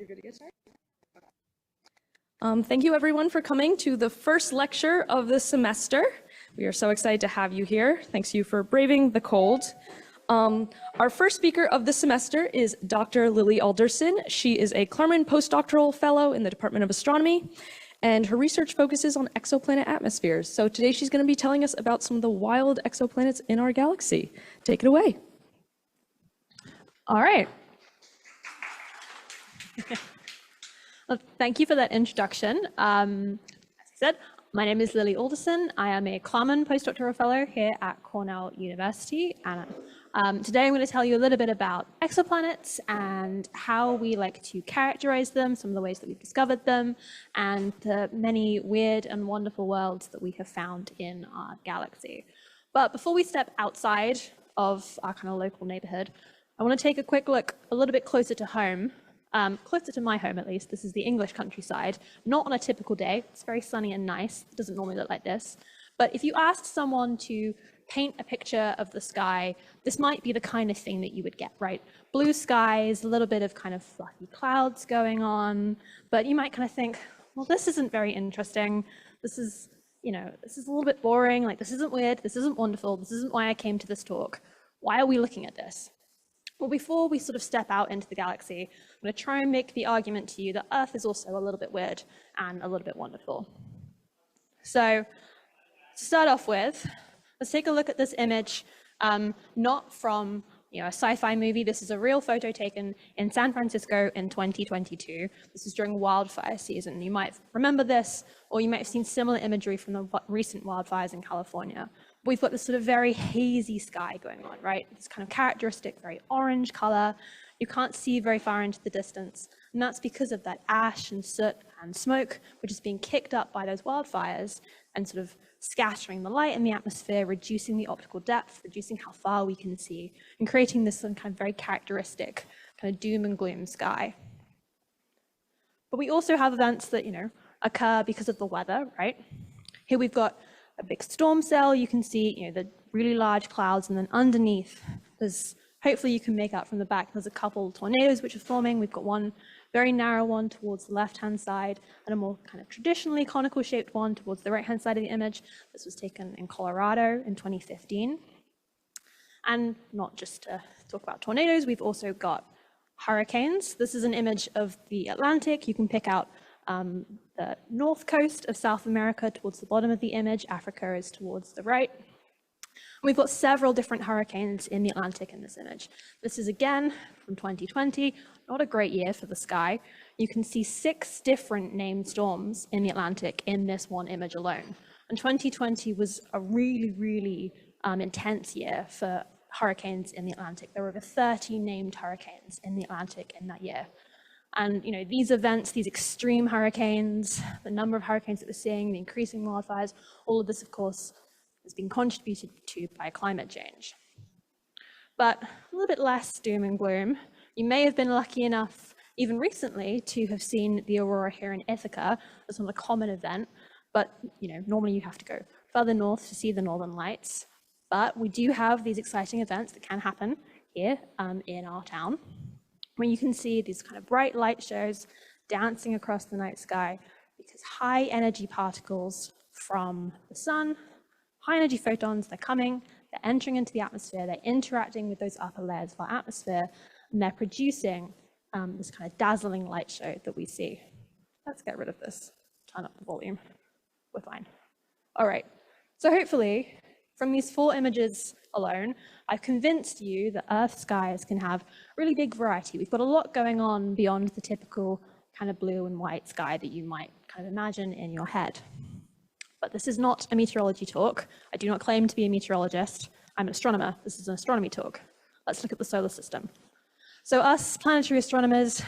You're good to get started? Thank you everyone for coming to the first lecture of the semester. We are so excited to have you here. Thanks you for braving the cold. Our first speaker of the semester is Dr. Lili Alderson. She is a Klarman postdoctoral fellow in the Department of Astronomy, and her research focuses on exoplanet atmospheres. So today she's going to be telling us about some of the wild exoplanets in our galaxy. Take it away. All right. Well, thank you for that introduction. As I said, my name is Lili Alderson. I am a Klarman postdoctoral fellow here at Cornell University. And today I'm going to tell you a little bit about exoplanets and how we like to characterize them, some of the ways that we've discovered them, and the many weird and wonderful worlds that we have found in our galaxy. But before we step outside of our kind of local neighborhood, I want to take a quick look a little bit closer to home. Closer to my home, at least. This is the English countryside. Not on a typical day. It's very sunny and nice. It doesn't normally look like this. But if you asked someone to paint a picture of the sky, this might be the kind of thing that you would get, right? Blue skies, a little bit of kind of fluffy clouds going on. But you might kind of think, well, this isn't very interesting. This is, this is a little bit boring. Like, this isn't weird. This isn't wonderful. This isn't why I came to this talk. Why are we looking at this? Well, before we sort of step out into the galaxy, I'm going to try and make the argument to you that Earth is also a little bit weird and a little bit wonderful. So to start off with, let's take a look at this image, not from a sci-fi movie. This is a real photo taken in San Francisco in 2022. This is during wildfire season. You might remember this, or you might have seen similar imagery from the recent wildfires in California. We've got this sort of very hazy sky going on, right? This kind of characteristic, very orange color. You can't see very far into the distance. And that's because of that ash and soot and smoke, which is being kicked up by those wildfires and sort of scattering the light in the atmosphere, reducing the optical depth, reducing how far we can see, and creating this kind of very characteristic kind of doom and gloom sky. But we also have events that, occur because of the weather, right? Here we've got a big storm cell. You can see, the really large clouds, and then underneath, there's, hopefully you can make out from the back, there's a couple tornadoes which are forming. We've got one very narrow one towards the left-hand side, and a more kind of traditionally conical-shaped one towards the right-hand side of the image. This was taken in Colorado in 2015. And not just to talk about tornadoes, we've also got hurricanes. This is an image of the Atlantic. You can pick out the north coast of South America towards the bottom of the image. Africa is towards the right. We've got several different hurricanes in the Atlantic in this image. This is again from 2020, not a great year for the sky. You can see 6 different named storms in the Atlantic in this one image alone. And 2020 was a really, really intense year for hurricanes in the Atlantic. There were over 30 named hurricanes in the Atlantic in that year. And these events, these extreme hurricanes, the number of hurricanes that we're seeing, the increasing wildfires, all of this, of course, has been contributed to by climate change. But a little bit less doom and gloom. You may have been lucky enough, even recently, to have seen the aurora here in Ithaca. It's not a common event, but normally you have to go further north to see the northern lights. But we do have these exciting events that can happen here in our town, where you can see these kind of bright light shows dancing across the night sky, because high energy particles from the sun, high energy photons, they're coming, they're entering into the atmosphere, they're interacting with those upper layers of our atmosphere, and they're producing this kind of dazzling light show that we see. Let's get rid of this, turn up the volume, we're fine. All right, so hopefully from these 4 images alone, I've convinced you that Earth skies can have really big variety. We've got a lot going on beyond the typical kind of blue and white sky that you might kind of imagine in your head. But this is not a meteorology talk. I do not claim to be a meteorologist. I'm an astronomer. This is an astronomy talk. Let's look at the solar system. So us planetary astronomers,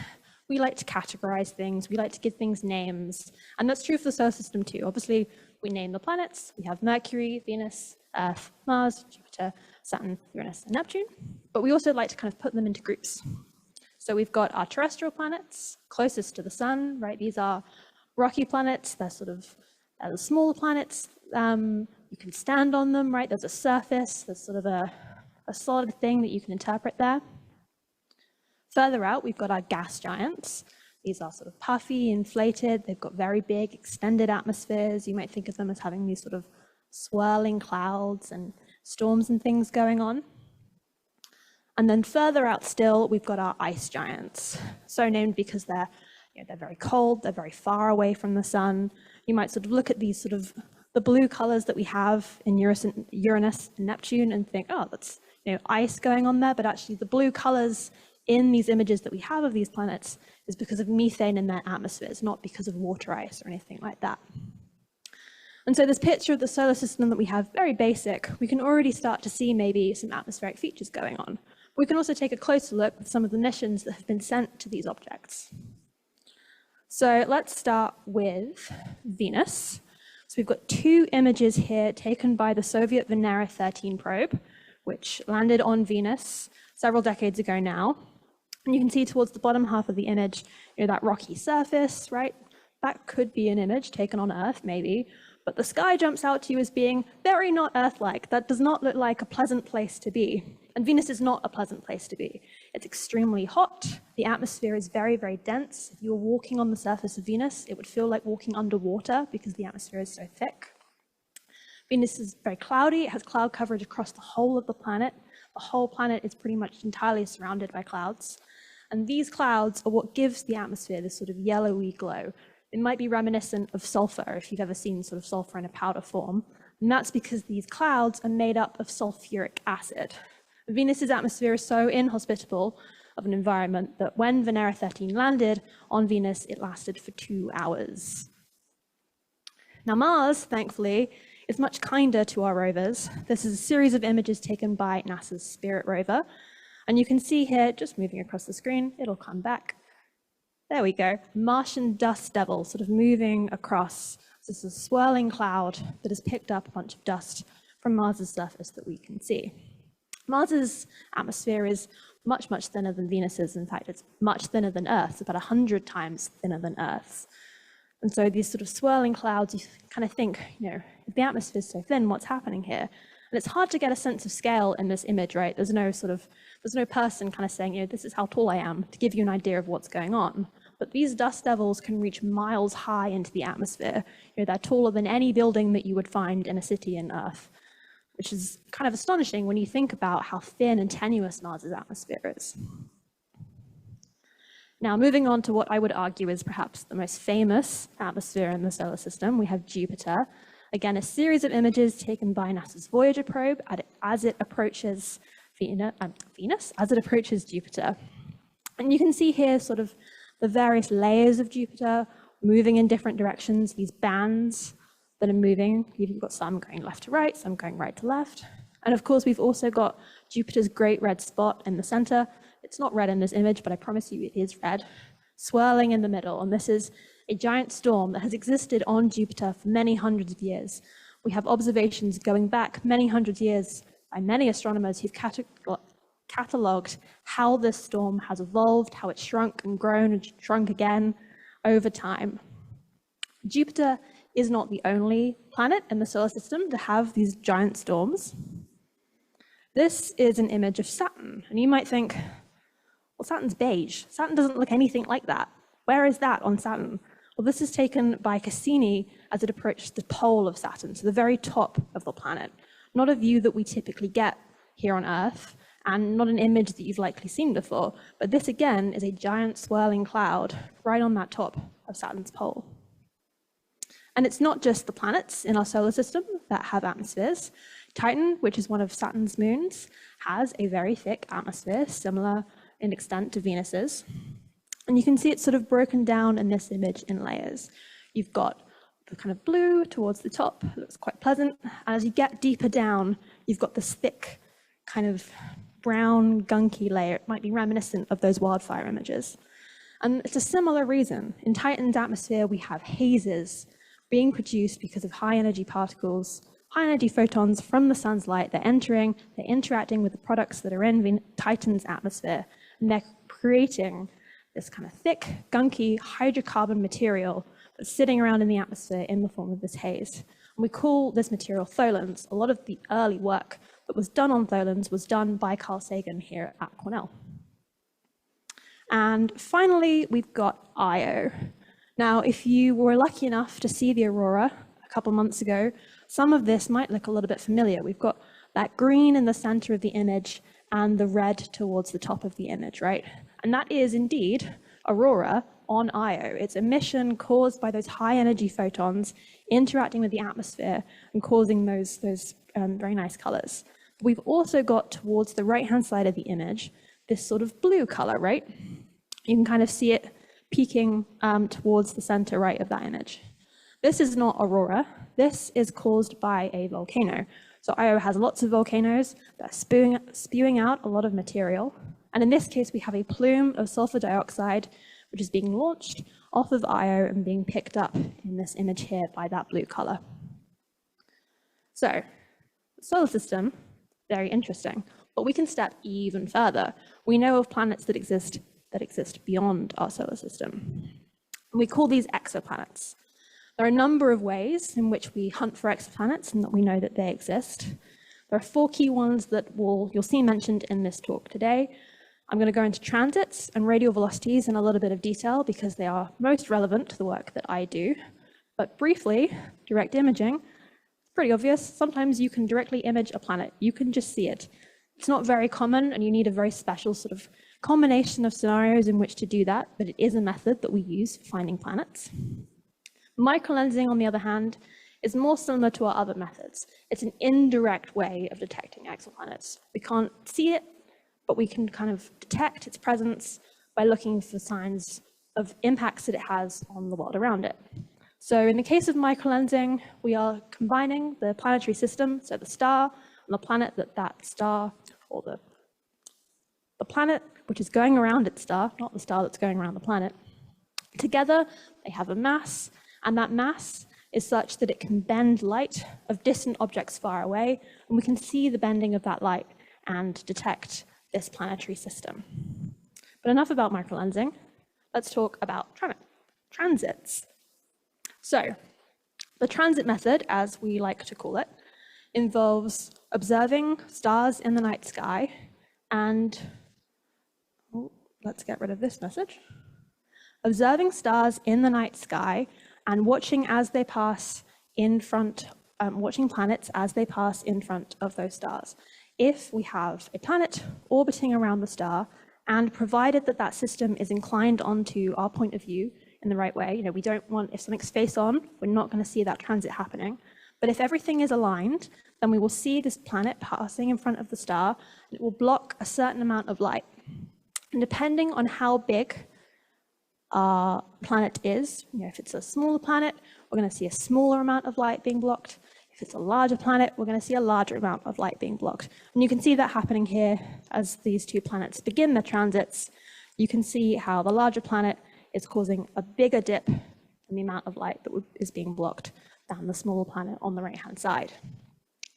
we like to categorize things. We like to give things names. And that's true for the solar system too. Obviously, we name the planets. We have Mercury, Venus, Earth, Mars, Jupiter, Saturn, Uranus, and Neptune. But we also like to kind of put them into groups. So we've got our terrestrial planets closest to the sun, right? These are rocky planets. They're sort of the smaller planets. You can stand on them, right? There's a surface. There's sort of a solid thing that you can interpret there. Further out, we've got our gas giants. These are sort of puffy, inflated. They've got very big, extended atmospheres. You might think of them as having these sort of swirling clouds and storms and things going on. And then further out still, we've got our ice giants. So named because they're very cold, they're very far away from the sun. You might sort of look at these sort of the blue colors that we have in Uranus and Neptune and think, oh, that's ice going on there. But actually the blue colors in these images that we have of these planets is because of methane in their atmospheres, not because of water ice or anything like that. And so this picture of the solar system that we have, very basic, we can already start to see maybe some atmospheric features going on. We can also take a closer look with some of the missions that have been sent to these objects. So let's start with Venus. So we've got two images here taken by the Soviet Venera 13 probe, which landed on Venus several decades ago now. And you can see towards the bottom half of the image, that rocky surface, right? That could be an image taken on Earth, maybe. But the sky jumps out to you as being very not Earth-like. That does not look like a pleasant place to be. And Venus is not a pleasant place to be. It's extremely hot. The atmosphere is very, very dense. If you were walking on the surface of Venus, it would feel like walking underwater because the atmosphere is so thick. Venus is very cloudy. It has cloud coverage across the whole of the planet. The whole planet is pretty much entirely surrounded by clouds. And these clouds are what gives the atmosphere this sort of yellowy glow. It might be reminiscent of sulfur, if you've ever seen sort of sulfur in a powder form. And that's because these clouds are made up of sulfuric acid. Venus's atmosphere is so inhospitable of an environment that when Venera 13 landed on Venus, it lasted for 2 hours. Now Mars, thankfully, is much kinder to our rovers. This is a series of images taken by NASA's Spirit rover. And you can see here, just moving across the screen, it'll come back. There we go, Martian dust devil sort of moving across. This is a swirling cloud that has picked up a bunch of dust from Mars's surface that we can see. Mars's atmosphere is much, much thinner than Venus's. In fact, it's much thinner than Earth's, about 100 times thinner than Earth's. And so these sort of swirling clouds, you kind of think, if the atmosphere is so thin, what's happening here? And it's hard to get a sense of scale in this image, right? There's no person kind of saying, this is how tall I am, to give you an idea of what's going on. But these dust devils can reach miles high into the atmosphere. They're taller than any building that you would find in a city in Earth, which is kind of astonishing when you think about how thin and tenuous Mars's atmosphere is. Now, moving on to what I would argue is perhaps the most famous atmosphere in the solar system, we have Jupiter. Again, a series of images taken by NASA's Voyager probe as it approaches Venus, as it approaches Jupiter. And you can see here sort of the various layers of Jupiter moving in different directions, these bands that are moving. You've got some going left to right, some going right to left. And of course, we've also got Jupiter's great red spot in the center. It's not red in this image, but I promise you it is red, swirling in the middle. And this is a giant storm that has existed on Jupiter for many hundreds of years. We have observations going back many hundred years by many astronomers who've catalogued how this storm has evolved, how it's shrunk and grown and shrunk again over time. Jupiter is not the only planet in the solar system to have these giant storms. This is an image of Saturn, and you might think, well, Saturn's beige. Saturn doesn't look anything like that. Where is that on Saturn? Well, this is taken by Cassini as it approached the pole of Saturn, so the very top of the planet. Not a view that we typically get here on Earth, and not an image that you've likely seen before. But this, again, is a giant swirling cloud right on that top of Saturn's pole. And it's not just the planets in our solar system that have atmospheres. Titan, which is one of Saturn's moons, has a very thick atmosphere, similar in extent to Venus's. And you can see it's sort of broken down in this image in layers. You've got the kind of blue towards the top, it looks quite pleasant. And as you get deeper down, you've got this thick kind of brown, gunky layer. It might be reminiscent of those wildfire images. And it's a similar reason. In Titan's atmosphere, we have hazes being produced because of high energy particles, high energy photons from the sun's light. They're interacting with the products that are in Titan's atmosphere, and they're creating this kind of thick, gunky hydrocarbon material that's sitting around in the atmosphere in the form of this haze. And we call this material tholins. A lot of the early work that was done on tholins was done by Carl Sagan here at Cornell. And finally, we've got Io. Now, if you were lucky enough to see the aurora a couple months ago, some of this might look a little bit familiar. We've got that green in the center of the image and the red towards the top of the image, right? And that is indeed aurora on Io. It's emission caused by those high energy photons interacting with the atmosphere and causing those very nice colors. We've also got towards the right-hand side of the image, this sort of blue color, right? You can kind of see it peaking towards the center right of that image. This is not aurora. This is caused by a volcano. So Io has lots of volcanoes that are spewing out a lot of material. And in this case, we have a plume of sulfur dioxide, which is being launched off of Io and being picked up in this image here by that blue color. So, the solar system, very interesting, but we can step even further. We know of planets that exist beyond our solar system. And we call these exoplanets. There are a number of ways in which we hunt for exoplanets and that we know that they exist. There are 4 key ones that you'll see mentioned in this talk today. I'm going to go into transits and radial velocities in a little bit of detail because they are most relevant to the work that I do. But briefly, direct imaging, pretty obvious. Sometimes you can directly image a planet. You can just see it. It's not very common and you need a very special sort of combination of scenarios in which to do that, but it is a method that we use for finding planets. Microlensing, on the other hand, is more similar to our other methods. It's an indirect way of detecting exoplanets. We can't see it, but we can kind of detect its presence by looking for signs of impacts that it has on the world around it. So in the case of microlensing, we are combining the planetary system, so the star and the planet that star, or the planet which is going around its star, not the star that's going around the planet. Together, they have a mass, and that mass is such that it can bend light of distant objects far away, and we can see the bending of that light and detect this planetary system. But enough about microlensing. Let's talk about transits. So, the transit method, as we like to call it, involves observing stars in the night sky and, let's get rid of this message. Observing stars in the night sky and watching as they pass in front, watching planets as they pass in front of those stars. If we have a planet orbiting around the star, and provided that that system is inclined onto our point of view in the right way, we don't want, if something's face on, we're not going to see that transit happening. But if everything is aligned, then we will see this planet passing in front of the star, and it will block a certain amount of light. And depending on how big our planet is, if it's a smaller planet, we're going to see a smaller amount of light being blocked. If it's a larger planet, we're going to see a larger amount of light being blocked. And you can see that happening here as these 2 planets begin their transits. You can see how the larger planet is causing a bigger dip in the amount of light that is being blocked than the smaller planet on the right-hand side.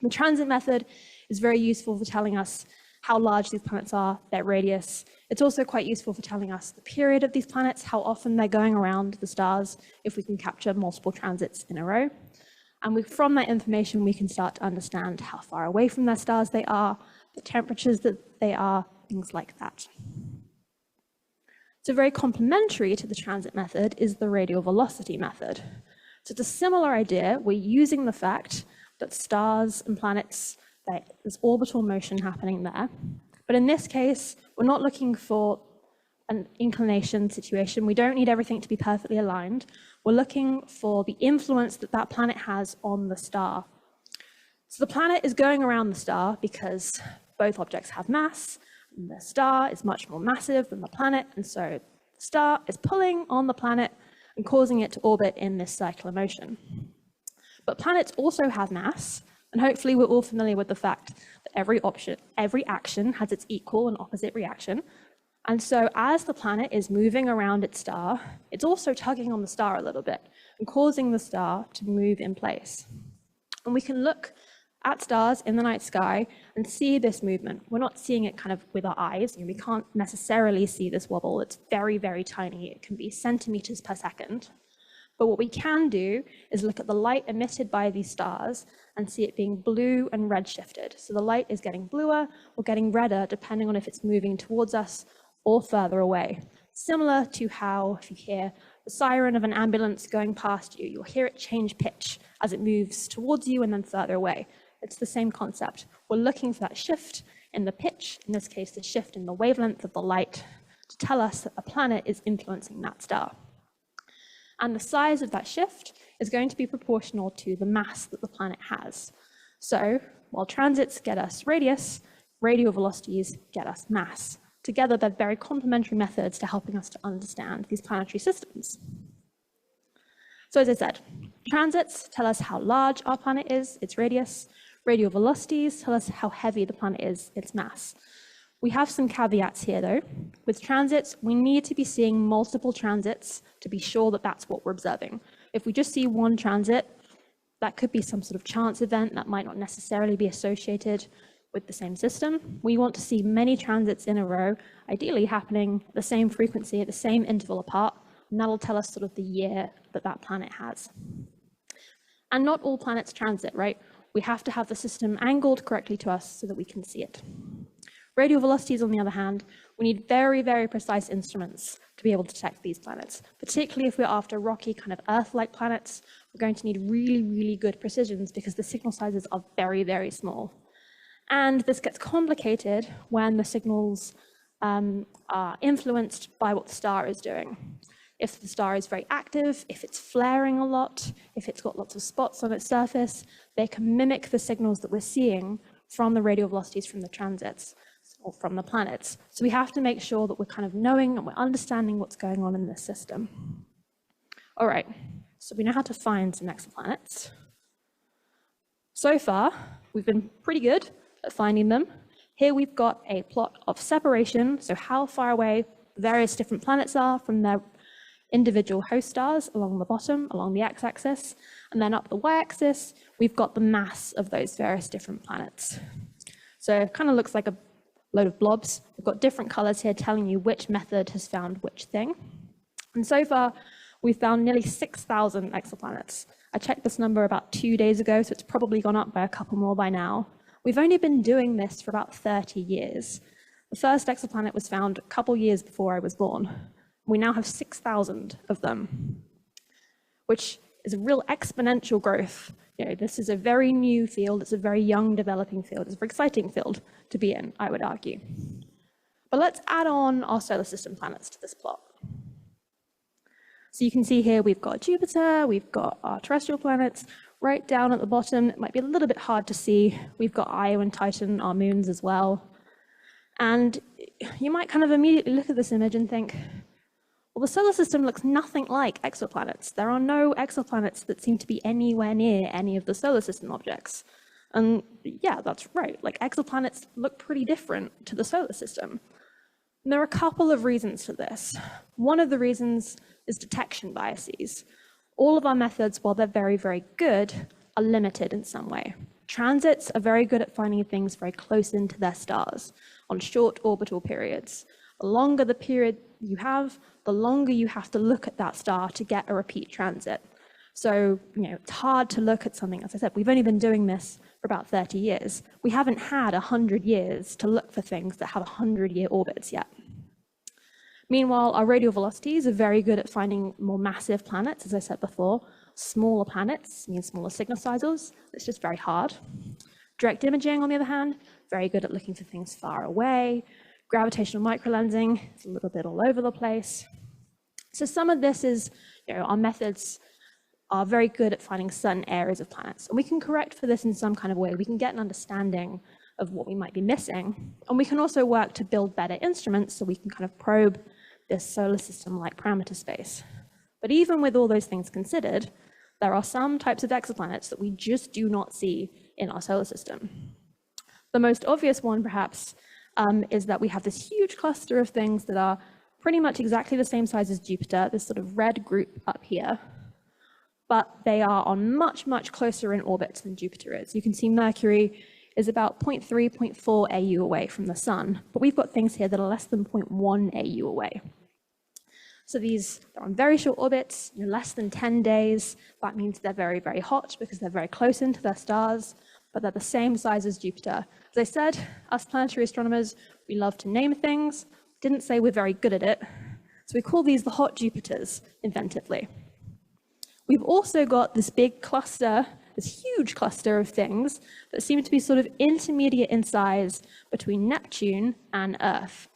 The transit method is very useful for telling us how large these planets are, their radius. It's also quite useful for telling us the period of these planets, how often they're going around the stars, if we can capture multiple transits in a row. And from that information, we can start to understand how far away from their stars they are, the temperatures that they are, things like that. So very complementary to the transit method is the radial velocity method. So it's a similar idea. We're using the fact that stars and planets, there's orbital motion happening there. But in this case, we're not looking for an inclination situation. We don't need everything to be perfectly aligned. We're looking for the influence that that planet has on the star. So the planet is going around the star because both objects have mass, and the star is much more massive than the planet, and so the star is pulling on the planet and causing it to orbit in this circular motion. But planets also have mass, and hopefully we're all familiar with the fact that every action has its equal and opposite reaction. And so as the planet is moving around its star, it's also tugging on the star a little bit and causing the star to move in place. And we can look at stars in the night sky and see this movement. We're not seeing it kind of with our eyes. We can't necessarily see this wobble. It's very, very tiny. It can be centimeters per second. But what we can do is look at the light emitted by these stars and see it being blue and red shifted. So the light is getting bluer or getting redder depending on if it's moving towards us or further away. Similar to how if you hear the siren of an ambulance going past you, you'll hear it change pitch as it moves towards you and then further away. It's the same concept. We're looking for that shift in the pitch, in this case, the shift in the wavelength of the light, to tell us that a planet is influencing that star. And the size of that shift is going to be proportional to the mass that the planet has. So while transits get us radius, radial velocities get us mass. Together, they're very complementary methods to helping us to understand these planetary systems. So as I said, transits tell us how large our planet is, its radius. Radial velocities tell us how heavy the planet is, its mass. We have some caveats here though. With transits, we need to be seeing multiple transits to be sure that that's what we're observing. If we just see one transit, that could be some sort of chance event that might not necessarily be associated with the same system. We want to see many transits in a row, ideally happening at the same frequency, at the same interval apart, and that'll tell us sort of the year that that planet has. And not all planets transit, right? We have to have the system angled correctly to us so that we can see it. Radial velocities, on the other hand, we need very, very precise instruments to be able to detect these planets, particularly if we're after rocky kind of Earth-like planets. We're going to need really, really good precisions because the signal sizes are very, very small. And this gets complicated when the signals are influenced by what the star is doing. If the star is very active, if it's flaring a lot, if it's got lots of spots on its surface, they can mimic the signals that we're seeing from the radial velocities from the transits or from the planets. So we have to make sure that we're kind of knowing and we're understanding what's going on in this system. All right, so we know how to find some exoplanets. So far, we've been pretty good at finding them. Here we've got a plot of separation, so how far away various different planets are from their individual host stars along the bottom, along the x-axis, and then up the y-axis, we've got the mass of those various different planets. So it kind of looks like a load of blobs. We've got different colors here telling you which method has found which thing. And so far, we've found nearly 6,000 exoplanets. I checked this number about 2 days ago, so it's probably gone up by a couple more by now. We've only been doing this for about 30 years. The first exoplanet was found a couple years before I was born. We now have 6,000 of them, which is a real exponential growth. You know, this is a very new field. It's a very young developing field. It's a very exciting field to be in, I would argue. But let's add on our solar system planets to this plot. So you can see here we've got Jupiter, we've got our terrestrial planets. Right down at the bottom, it might be a little bit hard to see. We've got Io and Titan, our moons as well. And you might kind of immediately look at this image and think, well, the solar system looks nothing like exoplanets. There are no exoplanets that seem to be anywhere near any of the solar system objects. And yeah, that's right. Like exoplanets look pretty different to the solar system. And there are a couple of reasons for this. One of the reasons is detection biases. All of our methods, while they're very, very good, are limited in some way. Transits are very good at finding things very close into their stars on short orbital periods. The longer the period you have, the longer you have to look at that star to get a repeat transit. So, you know, it's hard to look at something, as I said, we've only been doing this for about 30 years. We haven't had 100 years to look for things that have 100-year orbits yet. Meanwhile, our radial velocities are very good at finding more massive planets, as I said before. Smaller planets mean smaller signal sizes. It's just very hard. Direct imaging, on the other hand, very good at looking for things far away. Gravitational microlensing is a little bit all over the place. So some of this is, you know, our methods are very good at finding certain areas of planets. And we can correct for this in some kind of way. We can get an understanding of what we might be missing. And we can also work to build better instruments so we can kind of probe this solar system-like parameter space. But even with all those things considered, there are some types of exoplanets that we just do not see in our solar system. The most obvious one, perhaps, is that we have this huge cluster of things that are pretty much exactly the same size as Jupiter, this sort of red group up here, but they are on much, much closer in orbit than Jupiter is. You can see Mercury is about 0.3, 0.4 AU away from the sun, but we've got things here that are less than 0.1 AU away. So these are on very short orbits, less than 10 days. That means they're very, very hot because they're very close into their stars, but they're the same size as Jupiter. As I said, us planetary astronomers, we love to name things. didn't say we're very good at it, so we call these the hot Jupiters, inventively. We've also got this big cluster, this huge cluster of things that seem to be sort of intermediate in size between Neptune and Earth.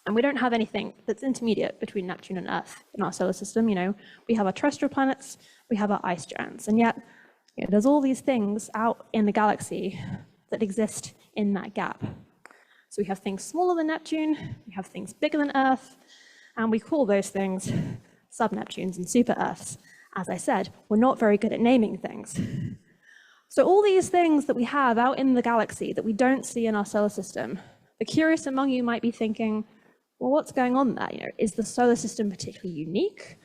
And we don't have anything that's intermediate between Neptune and Earth in our solar system. You know, we have our terrestrial planets, we have our ice giants, and yet there's all these things out in the galaxy that exist in that gap. So we have things smaller than Neptune, we have things bigger than Earth, and we call those things sub-Neptunes and super-Earths. As I said, we're not very good at naming things. So all these things that we have out in the galaxy that we don't see in our solar system, the curious among you might be thinking, well, what's going on there? You know, is the solar system particularly unique?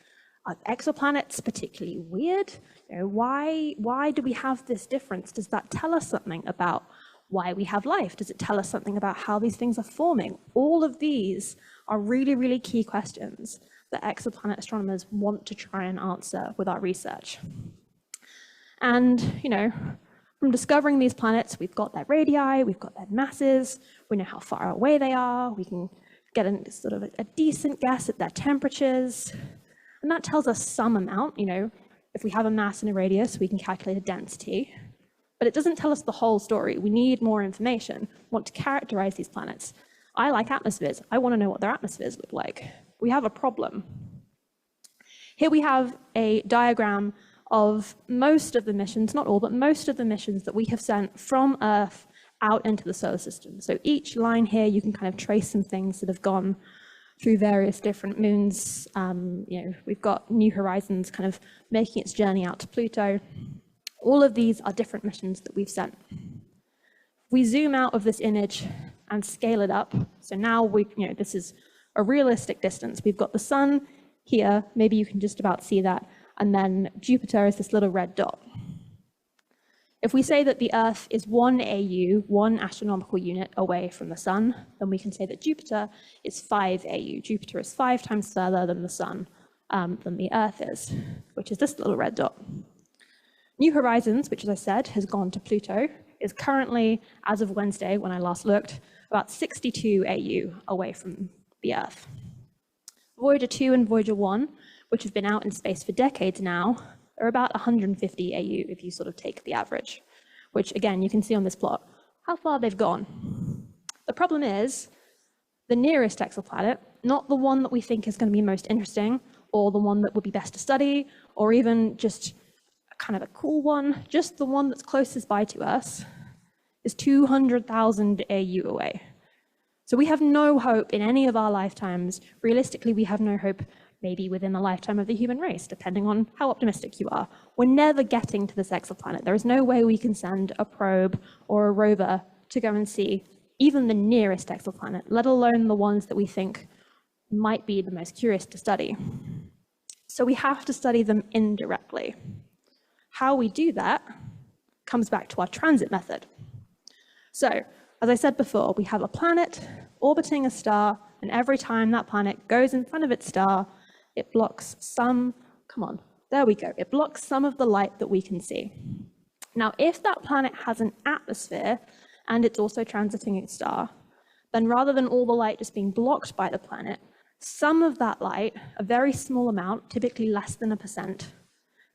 Are exoplanets particularly weird? You know, why do we have this difference? Does that tell us something about why we have life? Does it tell us something about how these things are forming? All of these are really, really key questions that exoplanet astronomers want to try and answer with our research. And, you know, from discovering these planets, we've got their radii, we've got their masses, we know how far away they are, we can get a sort of a decent guess at their temperatures. And that tells us some amount. You know, if we have a mass and a radius, we can calculate a density. But it doesn't tell us the whole story. We need more information. We want to characterize these planets. I like atmospheres. I want to know what their atmospheres look like. We have a problem. Here we have a diagram of most of the missions, not all, but most of the missions that we have sent from Earth out into the solar system. So each line here, you can kind of trace some things that have gone through various different moons. You know, we've got New Horizons kind of making its journey out to Pluto. All of these are different missions that we've sent. We zoom out of this image and scale it up. So now this is a realistic distance. We've got the sun here, maybe you can just about see that, and then Jupiter is this little red dot. If we say that the Earth is 1 AU, 1 astronomical unit away from the sun, then we can say that Jupiter is 5 AU. Jupiter is 5 times further than the sun, than the Earth is, which is this little red dot. New Horizons, which as I said, has gone to Pluto, is currently, as of Wednesday, when I last looked, about 62 AU away from the Earth. Voyager 2 and Voyager 1, which have been out in space for decades now, are about 150 AU if you sort of take the average, which again, you can see on this plot how far they've gone. The problem is the nearest exoplanet, not the one that we think is going to be most interesting or the one that would be best to study or even just kind of a cool one, just the one that's closest by to us is 200,000 AU away. So we have no hope in any of our lifetimes. Realistically, we have no hope maybe within the lifetime of the human race, depending on how optimistic you are. We're never getting to this exoplanet. There is no way we can send a probe or a rover to go and see even the nearest exoplanet, let alone the ones that we think might be the most curious to study. So we have to study them indirectly. How we do that comes back to our transit method. So, as I said before, we have a planet orbiting a star, and every time that planet goes in front of its star, it blocks some, it blocks some of the light that we can see. Now, if that planet has an atmosphere and it's also transiting its star, then rather than all the light just being blocked by the planet, some of that light, a very small amount, typically less than 1%,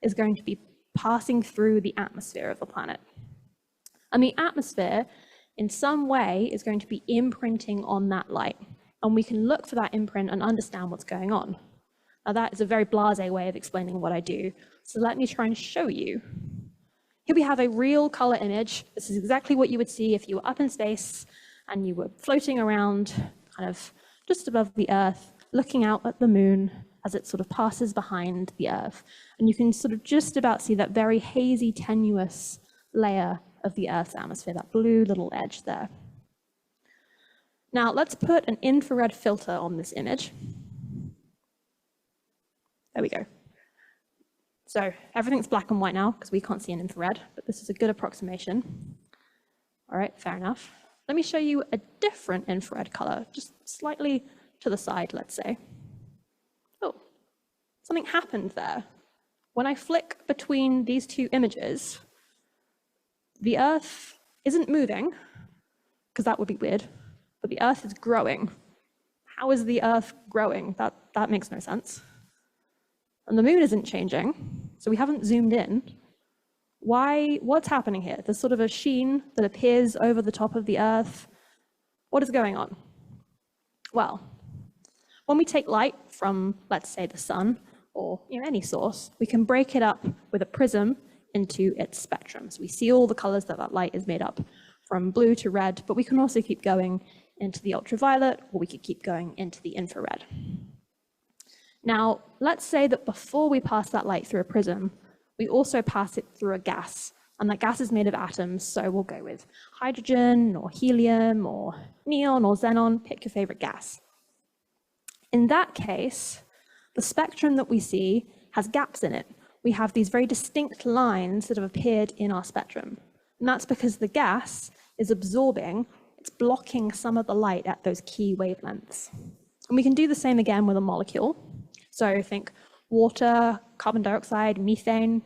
is going to be passing through the atmosphere of the planet. And the atmosphere, in some way, is going to be imprinting on that light. And we can look for that imprint and understand what's going on. Now, that is a very blasé way of explaining what I do. So let me try and show you. Here we have a real color image. This is exactly what you would see if you were up in space and you were floating around kind of just above the Earth, looking out at the moon as it sort of passes behind the Earth. And you can sort of just about see that very hazy, tenuous layer of the Earth's atmosphere, that blue little edge there. Now, let's put an infrared filter on this image. There we go. So everything's black and white now because we can't see an infrared, but this is a good approximation. All right, fair enough. Let me show you a different infrared color, just slightly to the side, let's say. Oh, something happened there. When I flick between these two images, the Earth isn't moving, because that would be weird, but the Earth is growing. how is the Earth growing? That makes no sense. And the moon isn't changing, so we haven't zoomed in. What's happening here? There's sort of a sheen that appears over the top of the Earth. What is going on? Well, when we take light from, let's say, the sun, or any source, we can break it up with a prism into its spectrum. So we see all the colors that light is made up, from blue to red, but we can also keep going into the ultraviolet, or we could keep going into the infrared. Now, let's say that before we pass that light through a prism, we also pass it through a gas, and that gas is made of atoms, so we'll go with hydrogen, or helium, or neon, or xenon, pick your favorite gas. In that case, the spectrum that we see has gaps in it. We have these very distinct lines that have appeared in our spectrum, and that's because the gas is absorbing, it's blocking some of the light at those key wavelengths. And we can do the same again with a molecule. So think water, carbon dioxide, methane.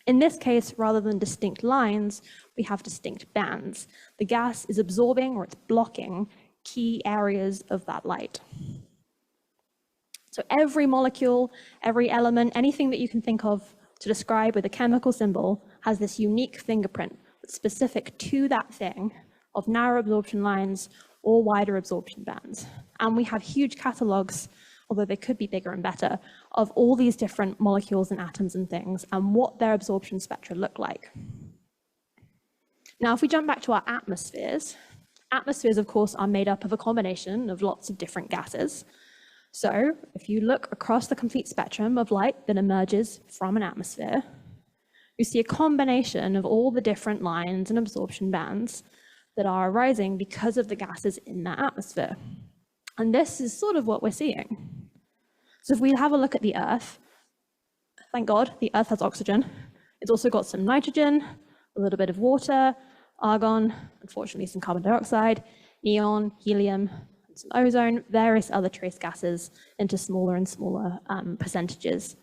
In this case, rather than distinct lines, we have distinct bands. The gas is absorbing or it's blocking key areas of that light. So every molecule, every element, anything that you can think of to describe with a chemical symbol has this unique fingerprint that's specific to that thing of narrow absorption lines or wider absorption bands. And we have huge catalogs, although they could be bigger and better, of all these different molecules and atoms and things and what their absorption spectra look like. Now, if we jump back to our atmospheres, of course, are made up of a combination of lots of different gases. So if you look across the complete spectrum of light that emerges from an atmosphere, you see a combination of all the different lines and absorption bands that are arising because of the gases in that atmosphere. And this is sort of what we're seeing. So if we have a look at the Earth, thank God, the Earth has oxygen. It's also got some nitrogen, a little bit of water, argon, unfortunately some carbon dioxide, neon, helium, and some ozone, various other trace gases into smaller and smaller percentages.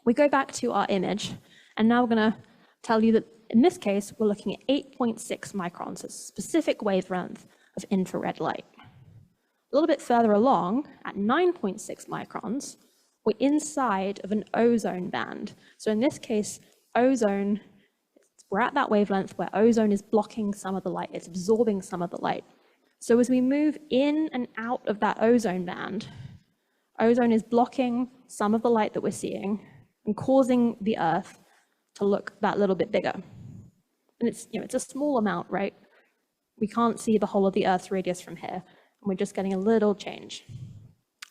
We go back to our image, and now we're going to tell you that in this case, we're looking at 8.6 microns, a specific wavelength of infrared light. A little bit further along, at 9.6 microns, we're inside of an ozone band. So in this case, ozone, we're at that wavelength where ozone is blocking some of the light, it's absorbing some of the light. So as we move in and out of that ozone band, ozone is blocking some of the light that we're seeing and causing the Earth to look that little bit bigger. And it's a small amount, right? We can't see the whole of the Earth's radius from here, and we're just getting a little change.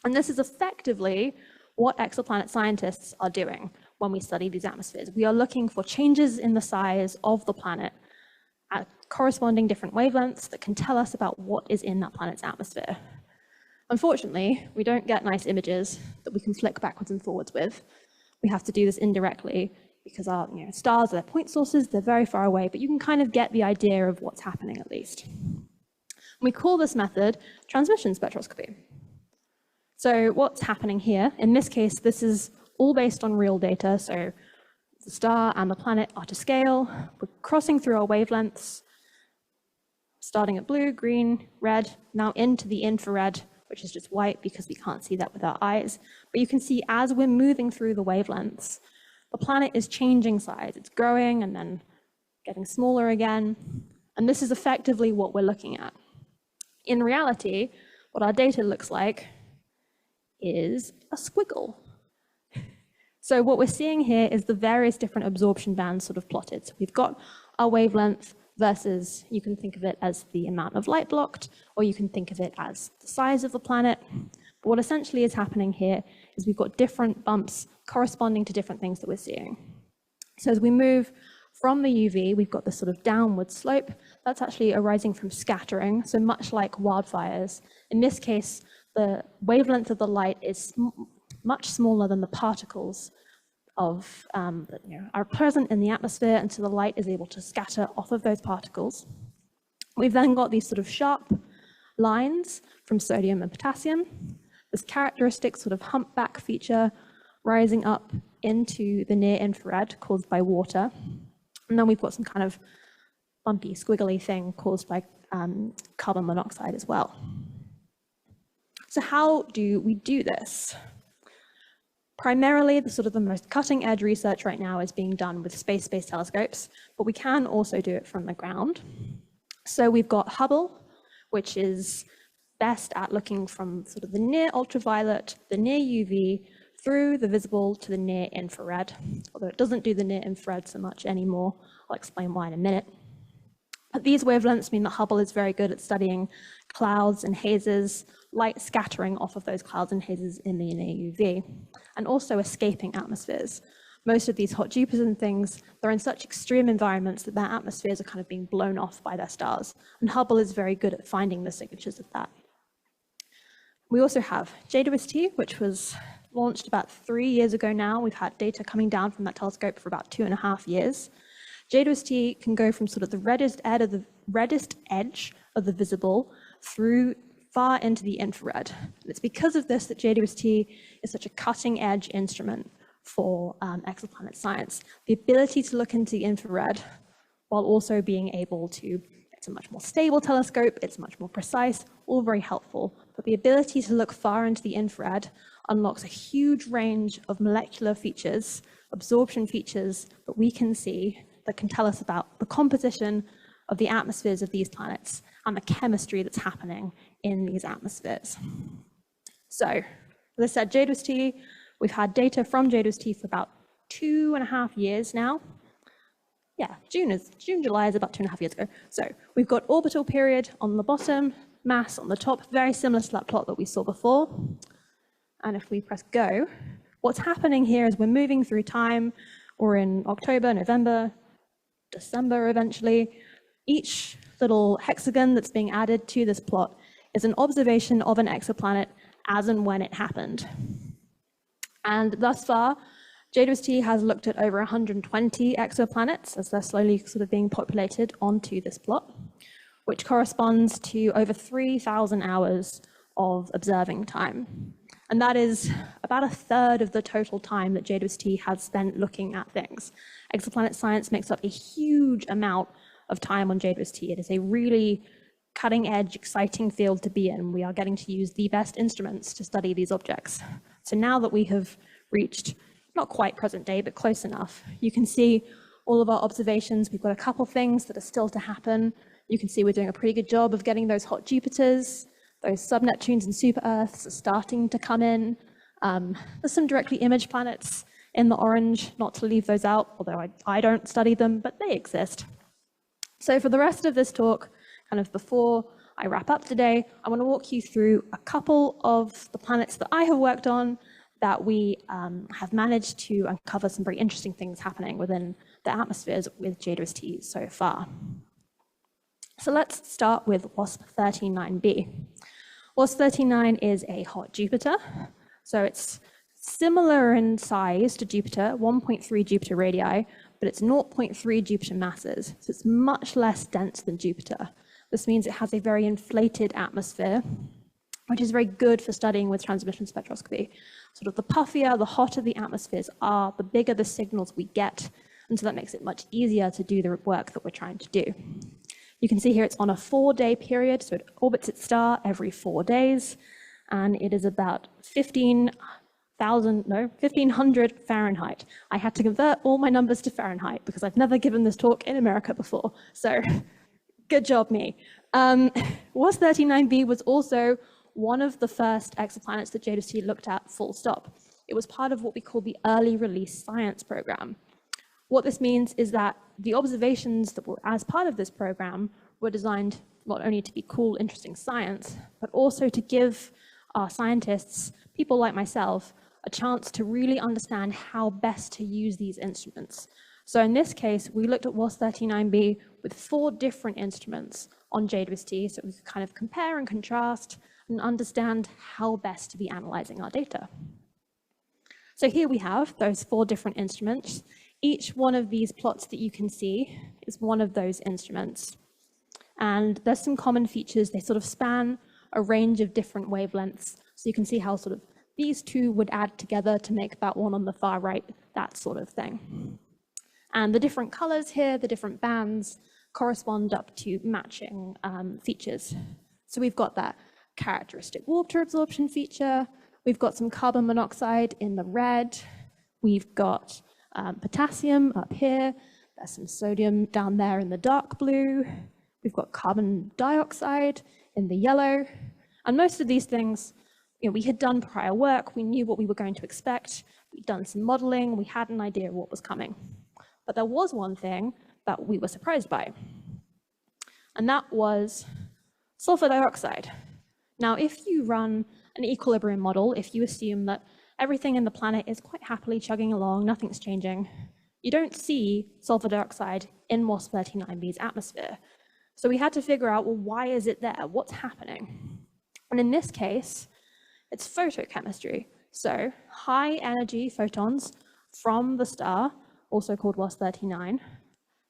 And this is effectively what exoplanet scientists are doing when we study these atmospheres. We are looking for changes in the size of the planet at corresponding different wavelengths that can tell us about what is in that planet's atmosphere. Unfortunately, we don't get nice images that we can flick backwards and forwards with. We have to do this indirectly because our stars are their point sources, they're very far away, but you can kind of get the idea of what's happening at least. We call this method transmission spectroscopy. So what's happening here, in this case, this is all based on real data, so the star and the planet are to scale. We're crossing through our wavelengths, starting at blue, green, red, now into the infrared, which is just white because we can't see that with our eyes. But you can see as we're moving through the wavelengths, the planet is changing size. It's growing and then getting smaller again. And this is effectively what we're looking at. In reality, what our data looks like is a squiggle. So what we're seeing here is the various different absorption bands sort of plotted. So we've got our wavelength versus, you can think of it as the amount of light blocked, or you can think of it as the size of the planet. But what essentially is happening here is we've got different bumps corresponding to different things that we're seeing. So as we move from the UV, we've got this sort of downward slope. That's actually arising from scattering, so much like wildfires. In this case, the wavelength of the light is much smaller than the particles that are present in the atmosphere, and so the light is able to scatter off of those particles. We've then got these sort of sharp lines from sodium and potassium, this characteristic sort of humpback feature rising up into the near infrared caused by water. And then we've got some kind of bumpy, squiggly thing caused by carbon monoxide as well. So how do we do this? Primarily, the most cutting edge research right now is being done with space-based telescopes, but we can also do it from the ground. So we've got Hubble, which is best at looking from the near ultraviolet, the near UV, through the visible to the near infrared, although it doesn't do the near infrared so much anymore. I'll explain why in a minute. But these wavelengths mean that Hubble is very good at studying clouds and hazes, light scattering off of those clouds and hazes in the near UV, and also escaping atmospheres. Most of these hot Jupiters and things, they're in such extreme environments that their atmospheres are kind of being blown off by their stars. And Hubble is very good at finding the signatures of that. We also have JWST, which was launched about 3 years ago now. We've had data coming down from that telescope for about 2.5 years. JWST can go from the reddest edge of the visible through far into the infrared. And it's because of this that JWST is such a cutting edge instrument for exoplanet science. The ability to look into the infrared while also being able to, it's a much more stable telescope, it's much more precise, all very helpful. But the ability to look far into the infrared unlocks a huge range of molecular features, absorption features that we can see that can tell us about the composition of the atmospheres of these planets and the chemistry that's happening in these atmospheres. So, as I said, JWST, we've had data from JWST for about 2.5 years now. Yeah, June, July is about 2.5 years ago. So we've got orbital period on the bottom, mass on the top, very similar to that plot that we saw before. And if we press go, what's happening here is we're moving through time. We're in October, November, December eventually. Each little hexagon that's being added to this plot is an observation of an exoplanet as and when it happened. And thus far, JWST has looked at over 120 exoplanets as they're slowly being populated onto this plot, which corresponds to over 3,000 hours of observing time. And that is about 1/3 of the total time that JWST has spent looking at things. Exoplanet science makes up a huge amount of time on JWST. It is a really cutting edge, exciting field to be in. We are getting to use the best instruments to study these objects. So now that we have reached, not quite present day, but close enough, you can see all of our observations. We've got a couple things that are still to happen. You can see we're doing a pretty good job of getting those hot Jupiters. Those sub-Neptunes and super-Earths are starting to come in. There's some directly imaged planets in the orange, not to leave those out, although I don't study them, but they exist. So for the rest of this talk, before I wrap up today, I want to walk you through a couple of the planets that I have worked on that we have managed to uncover some very interesting things happening within the atmospheres with JWST so far. So let's start with WASP-39b. WASP-39 is a hot Jupiter. So it's similar in size to Jupiter, 1.3 Jupiter radii, but it's 0.3 Jupiter masses. So it's much less dense than Jupiter. This means it has a very inflated atmosphere, which is very good for studying with transmission spectroscopy. The puffier, the hotter the atmospheres are, the bigger the signals we get. And so that makes it much easier to do the work that we're trying to do. You can see here it's on a 4-day period, so it orbits its star every 4 days, and it is about 1,500 Fahrenheit. I had to convert all my numbers to Fahrenheit because I've never given this talk in America before, so good job me. WASP-39b was also one of the first exoplanets that JWST looked at full stop. It was part of what we call the Early Release Science Program. What this means is that the observations that were as part of this program were designed not only to be cool, interesting science, but also to give our scientists, people like myself, a chance to really understand how best to use these instruments. So in this case, we looked at WASP-39b with 4 different instruments on JWST, so we could compare and contrast and understand how best to be analyzing our data. So here we have those 4 different instruments. Each one of these plots that you can see is one of those instruments. And there's some common features. They span a range of different wavelengths. So you can see how these 2 would add together to make that one on the far right, that sort of thing. And the different colors here, the different bands, correspond up to matching features. So we've got that characteristic water absorption feature. We've got some carbon monoxide in the red. We've got potassium up here. There's some sodium down there in the dark blue. We've got carbon dioxide in the yellow. And most of these things, we had done prior work. We knew what we were going to expect. We'd done some modeling. We had an idea of what was coming. But there was one thing that we were surprised by, and that was sulfur dioxide. Now, if you run an equilibrium model, if you assume that everything in the planet is quite happily chugging along, nothing's changing, you don't see sulfur dioxide in WASP-39b's atmosphere. So we had to figure out, well, why is it there? What's happening? And in this case, it's photochemistry. So high energy photons from the star, also called WASP-39,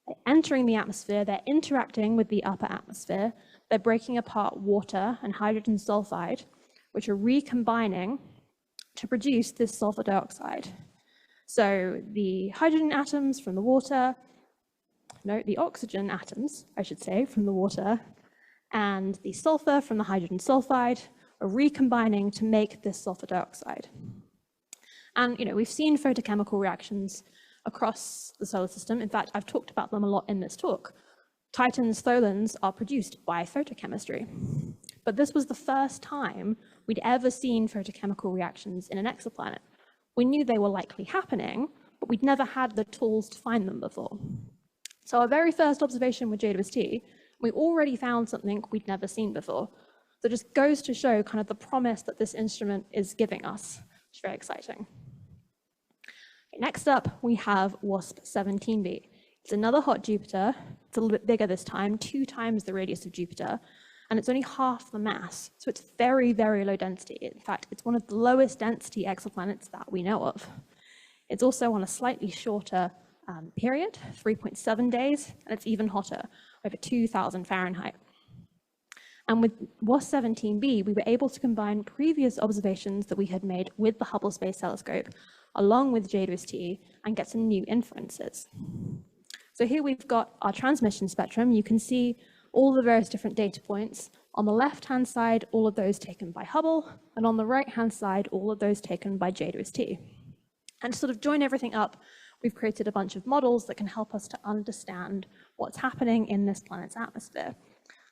they're entering the atmosphere, they're interacting with the upper atmosphere, they're breaking apart water and hydrogen sulfide, which are recombining to produce this sulfur dioxide. So the hydrogen atoms from the water, the oxygen atoms, I should say, from the water, and the sulfur from the hydrogen sulfide are recombining to make this sulfur dioxide. And we've seen photochemical reactions across the solar system. In fact, I've talked about them a lot in this talk. Titan's tholins are produced by photochemistry. But this was the first time we'd ever seen photochemical reactions in an exoplanet. We knew they were likely happening, but we'd never had the tools to find them before. So our very first observation with JWST, we already found something we'd never seen before. So it just goes to show kind of the promise that this instrument is giving us. It's very exciting. Okay, next up, we have WASP-17b. It's another hot Jupiter. It's a little bit bigger this time, 2 times the radius of Jupiter, and it's only half the mass. So it's very, very low density. In fact, it's one of the lowest density exoplanets that we know of. It's also on a slightly shorter period, 3.7 days, and it's even hotter, over 2000 Fahrenheit. And with WASP-17b, we were able to combine previous observations that we had made with the Hubble Space Telescope, along with JWST, and get some new inferences. So here we've got our transmission spectrum. You can see all the various different data points. On the left-hand side, all of those taken by Hubble, and on the right-hand side, all of those taken by JWST. And to sort of join everything up, we've created a bunch of models that can help us to understand what's happening in this planet's atmosphere.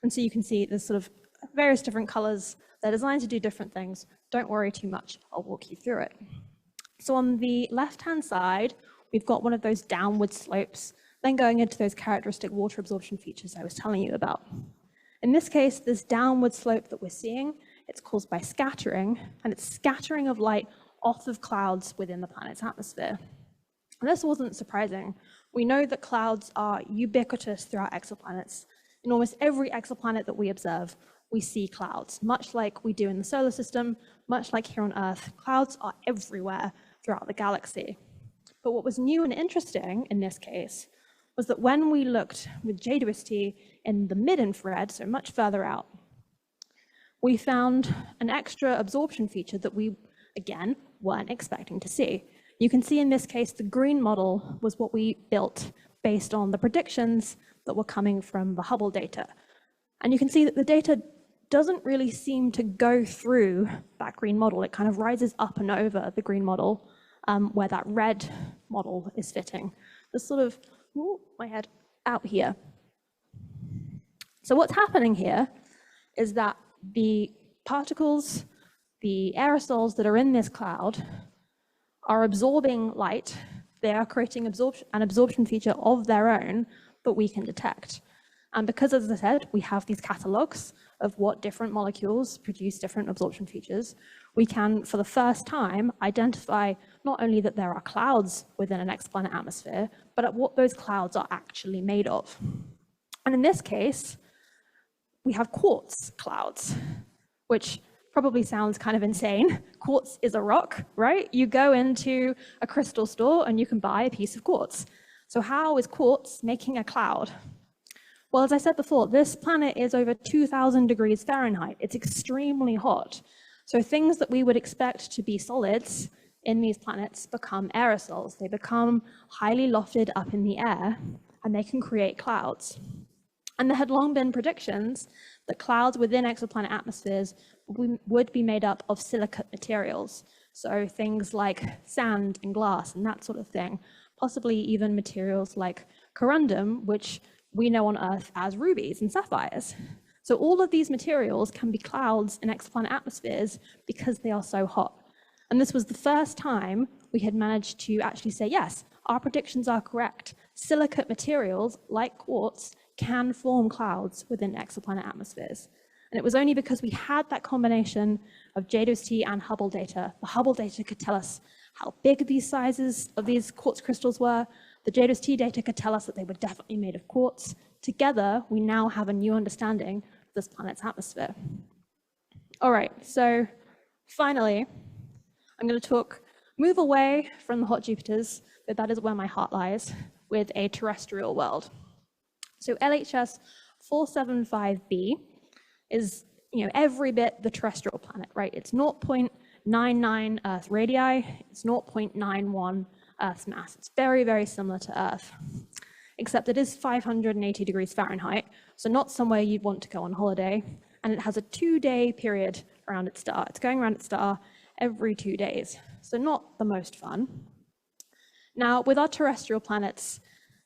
And so you can see there's sort of various different colors. They're designed to do different things. Don't worry too much. I'll walk you through it. So on the left-hand side, we've got one of those downward slopes, then going into those characteristic water absorption features I was telling you about. In this case, this downward slope that we're seeing, it's caused by scattering, and it's scattering of light off of clouds within the planet's atmosphere. And this wasn't surprising. We know that clouds are ubiquitous throughout exoplanets. In almost every exoplanet that we observe, we see clouds, much like we do in the solar system, much like here on Earth. Clouds are everywhere throughout the galaxy. But what was new and interesting in this case was that when we looked with JWST in the mid-infrared, so much further out, we found an extra absorption feature that we, again, weren't expecting to see. You can see in this case, the green model was what we built based on the predictions that were coming from the Hubble data. And you can see that the data doesn't really seem to go through that green model. It kind of rises up and over the green model where that red model is fitting. This sort of, my head out here. So what's happening here is that the particles, the aerosols that are in this cloud are absorbing light. They are creating an absorption feature of their own that we can detect. And because, as I said, we have these catalogs of what different molecules produce different absorption features, we can, for the first time, identify not only that there are clouds within an exoplanet atmosphere, but at what those clouds are actually made of. And in this case, we have quartz clouds, which probably sounds kind of insane. Quartz is a rock, right? You go into a crystal store and you can buy a piece of quartz. So how is quartz making a cloud? Well, as I said before, this planet is over 2000 degrees Fahrenheit. It's extremely hot. So things that we would expect to be solids in these planets become aerosols. They become highly lofted up in the air, and they can create clouds. And there had long been predictions that clouds within exoplanet atmospheres would be made up of silicate materials. So things like sand and glass and that sort of thing, possibly even materials like corundum, which we know on Earth as rubies and sapphires. So all of these materials can be clouds in exoplanet atmospheres because they are so hot. And this was the first time we had managed to actually say, yes, our predictions are correct. Silicate materials, like quartz, can form clouds within exoplanet atmospheres. And it was only because we had that combination of JWST and Hubble data. The Hubble data could tell us how big these sizes of these quartz crystals were. The JWST data could tell us that they were definitely made of quartz. Together, we now have a new understanding of this planet's atmosphere. All right, so finally, I'm going to move away from the hot Jupiters, but that is where my heart lies, with a terrestrial world. So LHS 475b is, every bit the terrestrial planet, right? It's 0.99 Earth radii, it's 0.91 Earth's mass. It's very, very similar to Earth, except it is 580 degrees Fahrenheit, so not somewhere you'd want to go on holiday, and it has a 2-day period around its star. It's going around its star every 2 days, so not the most fun. Now, with our terrestrial planets,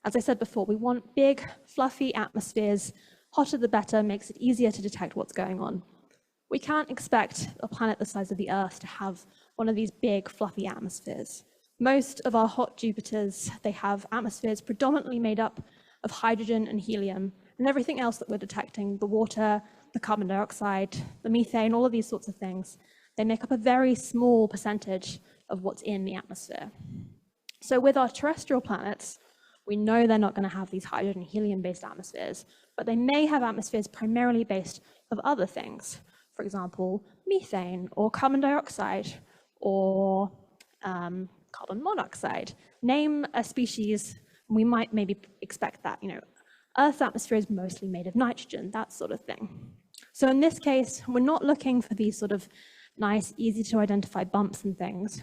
as I said before, we want big, fluffy atmospheres. Hotter the better, makes it easier to detect what's going on. We can't expect a planet the size of the Earth to have one of these big, fluffy atmospheres. Most of our hot Jupiters, they have atmospheres predominantly made up of hydrogen and helium, and everything else that we're detecting, the water, the carbon dioxide, the methane, all of these sorts of things, they make up a very small percentage of what's in the atmosphere. So with our terrestrial planets, we know they're not going to have these hydrogen and helium-based atmospheres, but they may have atmospheres primarily based of other things. For example, methane or carbon dioxide or carbon monoxide. Name a species, we might maybe expect that, Earth's atmosphere is mostly made of nitrogen, that sort of thing. So in this case, we're not looking for these sort of nice, easy to identify bumps and things.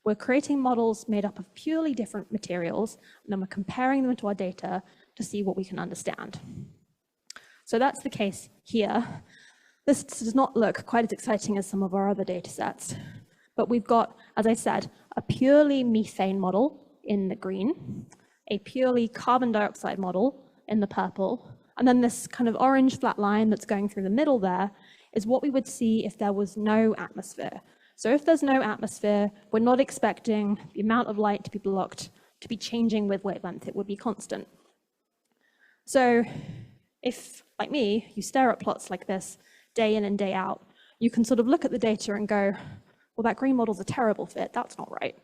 We're creating models made up of purely different materials, and then we're comparing them to our data to see what we can understand. So that's the case here. This does not look quite as exciting as some of our other data sets, but we've got, as I said, a purely methane model in the green, a purely carbon dioxide model in the purple, and then this kind of orange flat line that's going through the middle there is what we would see if there was no atmosphere. So if there's no atmosphere, we're not expecting the amount of light to be blocked to be changing with wavelength. It would be constant. So if, like me, you stare at plots like this day in and day out, you can sort of look at the data and go, well, that green model's a terrible fit. That's not right.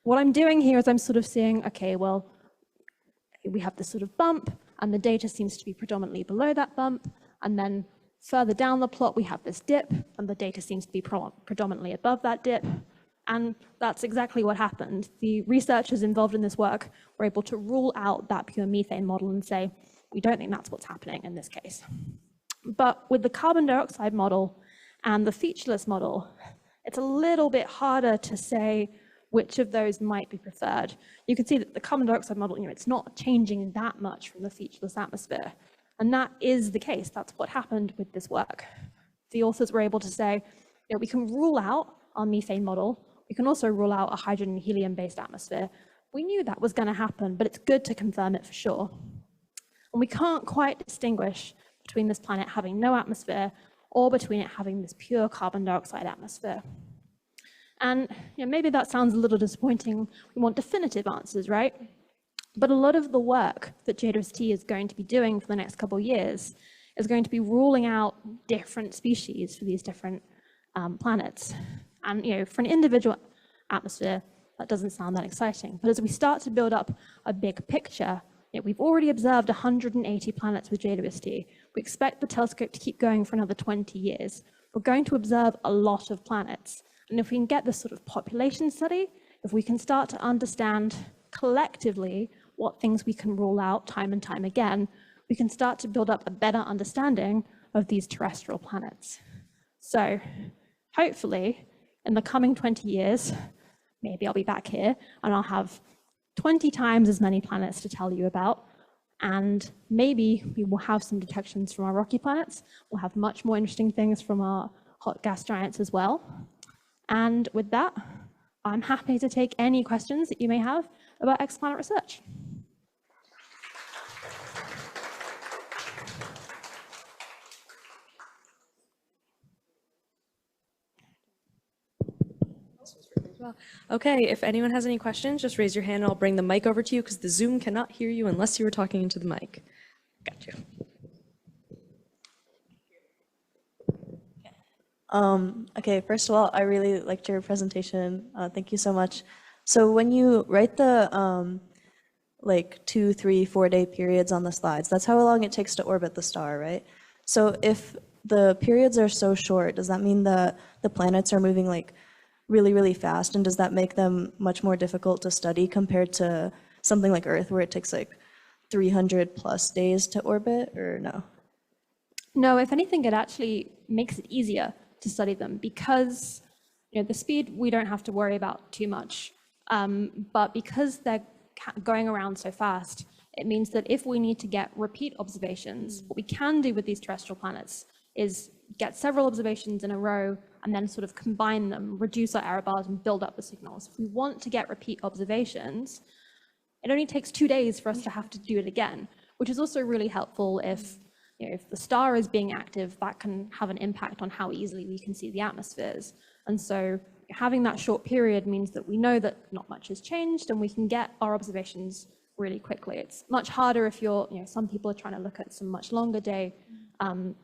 What I'm doing here is I'm sort of seeing, okay, well, we have this sort of bump, and the data seems to be predominantly below that bump, and then further down the plot, we have this dip, and the data seems to be predominantly above that dip. And that's exactly what happened. The researchers involved in this work were able to rule out that pure methane model and say, we don't think that's what's happening in this case. But with the carbon dioxide model and the featureless model, it's a little bit harder to say which of those might be preferred. You can see that the carbon dioxide model, it's not changing that much from the featureless atmosphere. And that is the case. That's what happened with this work. The authors were able to say, we can rule out our methane model. We can also rule out a hydrogen and helium-based atmosphere. We knew that was going to happen, but it's good to confirm it for sure. And we can't quite distinguish between this planet having no atmosphere or between it having this pure carbon dioxide atmosphere. And maybe that sounds a little disappointing. We want definitive answers, right? But a lot of the work that JWST is going to be doing for the next couple of years is going to be ruling out different species for these different planets. And for an individual atmosphere, that doesn't sound that exciting. But as we start to build up a big picture, we've already observed 180 planets with JWST. We expect the telescope to keep going for another 20 years. We're going to observe a lot of planets. And if we can get this sort of population study, if we can start to understand collectively what things we can rule out time and time again, we can start to build up a better understanding of these terrestrial planets. So hopefully, in the coming 20 years, maybe I'll be back here and I'll have 20 times as many planets to tell you about, and maybe we will have some detections from our rocky planets. We'll have much more interesting things from our hot hot gas giants as well. And with that, I'm happy to take any questions that you may have about exoplanet research. Okay, if anyone has any questions, just raise your hand and I'll bring the mic over to you because the Zoom cannot hear you unless you were talking into the mic. Got you. Okay, first of all, I really liked your presentation. Thank you so much. So when you write the like 2, 3, 4 day periods on the slides, that's how long it takes to orbit the star, right? So if the periods are so short, does that mean that the planets are moving like really, really fast? And does that make them much more difficult to study compared to something like Earth where it takes like 300 plus days to orbit, or no? No, if anything, it actually makes it easier to study them because the speed we don't have to worry about too much. But because they're going around so fast, it means that if we need to get repeat observations, what we can do with these terrestrial planets is get several observations in a row and then sort of combine them, reduce our error bars and build up the signals. If we want to get repeat observations, it only takes 2 days for us to have to do it again, which is also really helpful if if the star is being active, that can have an impact on how easily we can see the atmospheres. And so having that short period means that we know that not much has changed and we can get our observations really quickly. It's much harder if some people are trying to look at some much longer day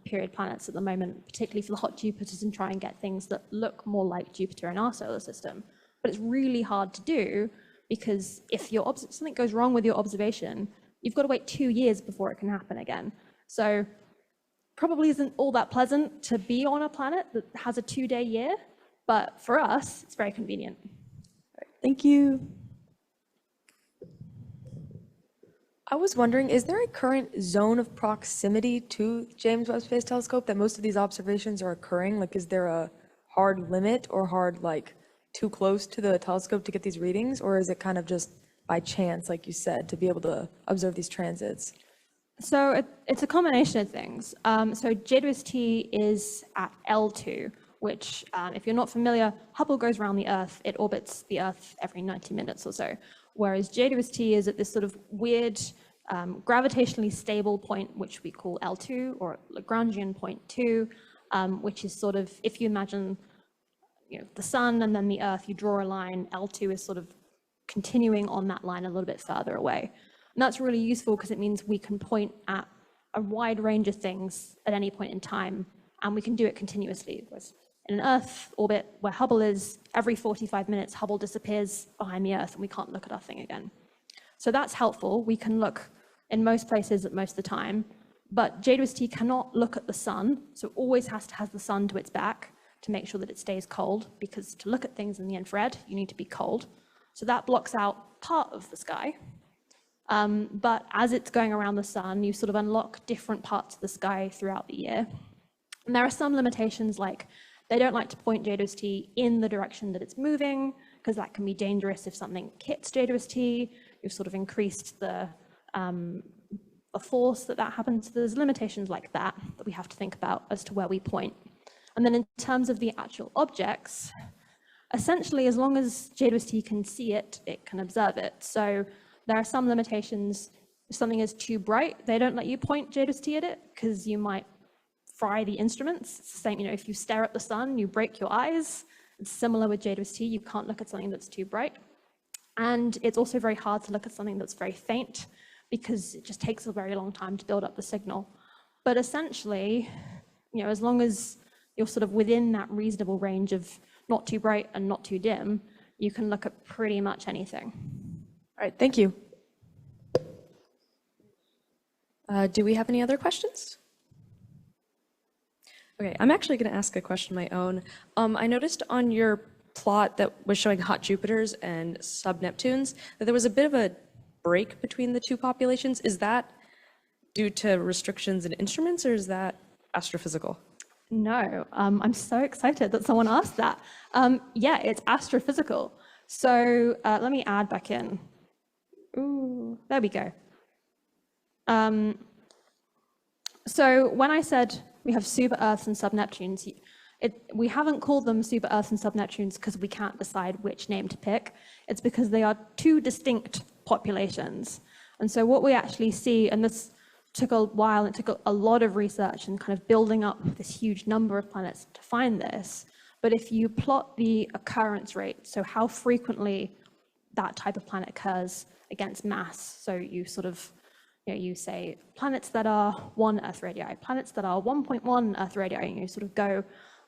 period planets at the moment, particularly for the hot Jupiters, and try and get things that look more like Jupiter in our solar system. But it's really hard to do because if something goes wrong with your observation, you've got to wait 2 years before it can happen again. So probably isn't all that pleasant to be on a planet that has a 2-day year, but for us, it's very convenient. Thank you. I was wondering, is there a current zone of proximity to James Webb Space Telescope that most of these observations are occurring? Like, is there a hard limit or hard, like, too close to the telescope to get these readings? Or is it kind of just by chance, like you said, to be able to observe these transits? So it's a combination of things. So JWST is at L2, which, if you're not familiar, Hubble goes around the Earth. It orbits the Earth every 90 minutes or so, whereas JWST is at this sort of weird, gravitationally stable point, which we call L2, or Lagrangian point 2, which is sort of, if you imagine the sun and then the Earth, you draw a line. L2 is sort of continuing on that line a little bit further away. And that's really useful because it means we can point at a wide range of things at any point in time, and we can do it continuously. Whereas in an Earth orbit where Hubble is, every 45 minutes, Hubble disappears behind the Earth and we can't look at our thing again. So that's helpful. We can look in most places at most of the time, but JWST cannot look at the sun, so it always has to have the sun to its back to make sure that it stays cold, because to look at things in the infrared, you need to be cold. So that blocks out part of the sky. But as it's going around the sun, you sort of unlock different parts of the sky throughout the year. And there are some limitations, like they don't like to point JWST in the direction that it's moving, because that can be dangerous if something hits JWST. You've sort of increased the force that happens. There's limitations like that we have to think about as to where we point. And then in terms of the actual objects, essentially, as long as JWST can see it, it can observe it. So there are some limitations. If something is too bright, they don't let you point JWST at it because you might fry the instruments. It's the same, if you stare at the sun, you break your eyes. It's similar with JWST. You can't look at something that's too bright. And it's also very hard to look at something that's very faint because it just takes a very long time to build up the signal. But essentially, as long as you're sort of within that reasonable range of not too bright and not too dim, you can look at pretty much anything. All right, thank you. Do we have any other questions? Okay, I'm actually going to ask a question of my own. I noticed on your plot that was showing hot Jupiters and sub-Neptunes that there was a bit of a break between the two populations. Is that due to restrictions in instruments, or is that astrophysical? No, I'm so excited that someone asked that. Yeah, it's astrophysical. So let me add back in. Ooh, there we go. So when I said we have super Earths and sub-Neptunes, We haven't called them super Earths and sub-Neptunes because we can't decide which name to pick. It's because they are two distinct populations. And so what we actually see, and this took a while, it took a lot of research and kind of building up this huge number of planets to find this. But if you plot the occurrence rate, so how frequently that type of planet occurs against mass, so you sort of, you say planets that are 1 Earth radii, planets that are 1.1 Earth radii, and you sort of go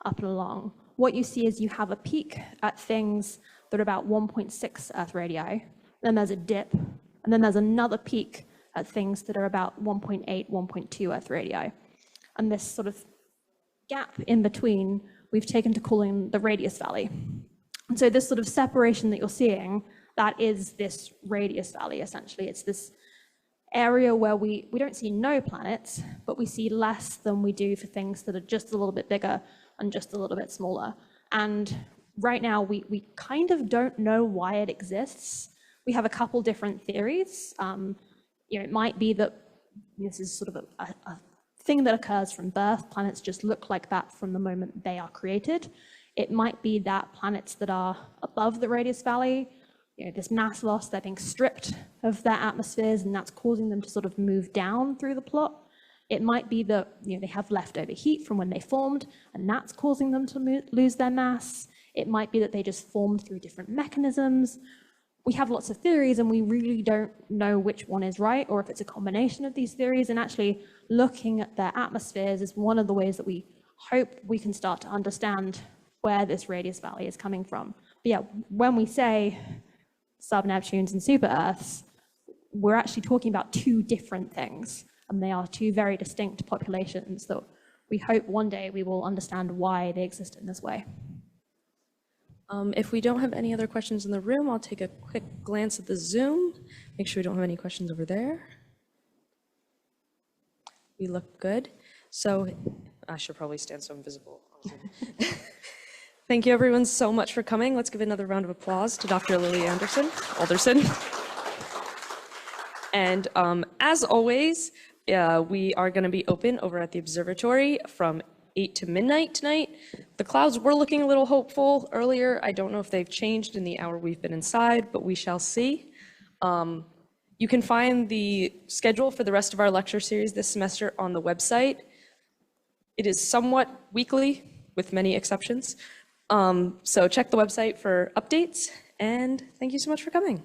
up and along. What you see is you have a peak at things that are about 1.6 Earth radii, then there's a dip, and then there's another peak at things that are about 1.8, 1.2 Earth radii. And this sort of gap in between, we've taken to calling the radius valley. And so this sort of separation that you're seeing, that is this radius valley, essentially. It's this area where we don't see no planets, but we see less than we do for things that are just a little bit bigger and just a little bit smaller. And right now, we kind of don't know why it exists. We have a couple different theories. It might be that this is sort of a thing that occurs from birth. Planets just look like that from the moment they are created. It might be that planets that are above the radius valley, this mass loss, they're being stripped of their atmospheres, and that's causing them to sort of move down through the plot. It might be that they have leftover heat from when they formed, and that's causing them to lose their mass. It might be that they just formed through different mechanisms. We have lots of theories, and we really don't know which one is right, or if it's a combination of these theories. And actually looking at their atmospheres is one of the ways that we hope we can start to understand where this radius valley is coming from. But yeah, when we say sub-Neptunes and super-Earths, we're actually talking about two different things, and they are two very distinct populations that we hope one day we will understand why they exist in this way. If we don't have any other questions in the room, I'll take a quick glance at the Zoom. Make sure we don't have any questions over there. We look good. So I should probably stand so I'm visible. Thank you everyone so much for coming. Let's give another round of applause to Dr. Lili Alderson. And as always, we are going to be open over at the observatory from 8 to midnight tonight. The clouds were looking a little hopeful earlier. I don't know if they've changed in the hour we've been inside, but we shall see. You can find the schedule for the rest of our lecture series this semester on the website. It is somewhat weekly, with many exceptions. So check the website for updates, and thank you so much for coming.